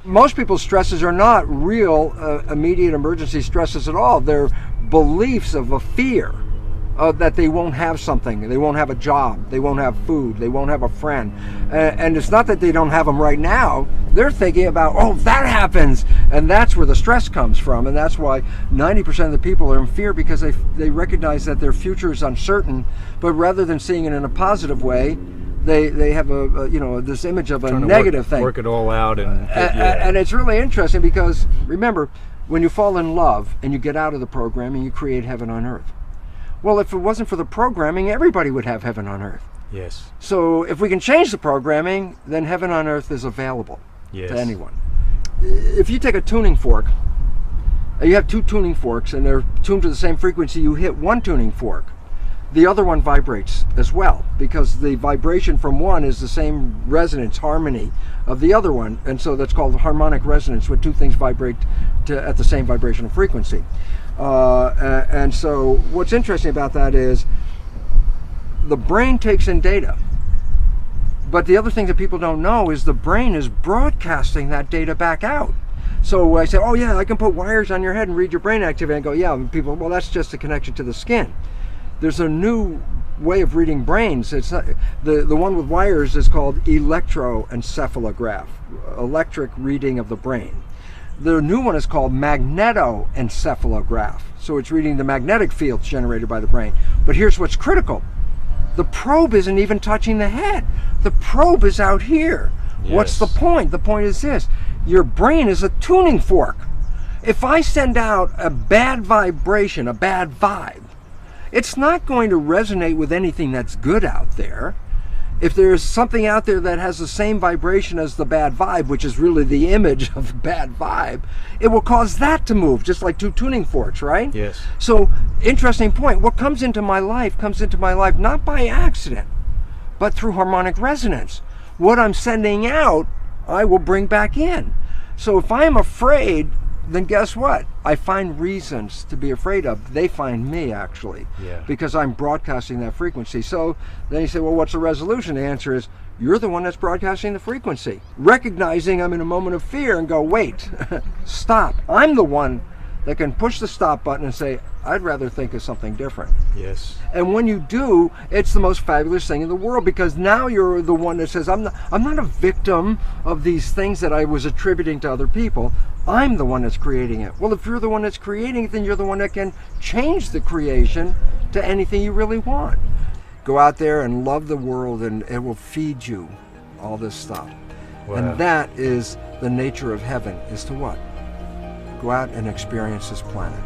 Most people's stresses are not real immediate emergency stresses at all. They're beliefs of a fear that they won't have something, they won't have a job, they won't have food, they won't have a friend. And it's not that they don't have them right now. They're thinking about, oh, that happens. And that's where the stress comes from. And that's why 90% of the people are in fear, because they recognize that their future is uncertain. But rather than seeing it in a positive way, they have this image of a negative thing. Work it all out. And it's really interesting because, remember, when you fall in love and you get out of the programming, you create heaven on earth. Well, if it wasn't for the programming, everybody would have heaven on earth. Yes. So if we can change the programming, then heaven on earth is available to anyone. If you take a tuning fork, you have two tuning forks and they're tuned to the same frequency, you hit one tuning fork, the other one vibrates as well, because the vibration from one is the same resonance, harmony of the other one. And so that's called harmonic resonance, when two things vibrate at the same vibrational frequency. And so what's interesting about that is the brain takes in data. But the other thing that people don't know is the brain is broadcasting that data back out. So I say, oh yeah, I can put wires on your head and read your brain activity. And I go, yeah, and people, well, that's just a connection to the skin. There's a new way of reading brains. It's not, the one with wires is called electroencephalograph, electric reading of the brain. The new one is called magnetoencephalograph. So it's reading the magnetic fields generated by the brain. But here's what's critical. The probe isn't even touching the head. The probe is out here. Yes. What's the point? The point is this. Your brain is a tuning fork. If I send out a bad vibration, a bad vibe, it's not going to resonate with anything that's good out there. If there's something out there that has the same vibration as the bad vibe, which is really the image of a bad vibe, it will cause that to move, just like two tuning forks, right? Yes. So, interesting point. What comes into my life not by accident, but through harmonic resonance. What I'm sending out, I will bring back in. So if I'm afraid, then guess what? I find reasons to be afraid of. They find me, actually, because I'm broadcasting that frequency. So then you say, well, what's the resolution? The answer is, you're the one that's broadcasting the frequency. Recognizing I'm in a moment of fear and go, wait, stop. I'm the one that can push the stop button and say, I'd rather think of something different. Yes. And when you do, it's the most fabulous thing in the world, because now you're the one that says, I'm not a victim of these things that I was attributing to other people. I'm the one that's creating it. Well, if you're the one that's creating it, then you're the one that can change the creation to anything you really want. Go out there and love the world, and it will feed you all this stuff. Wow. And that is the nature of heaven, is to what? Go out and experience this planet.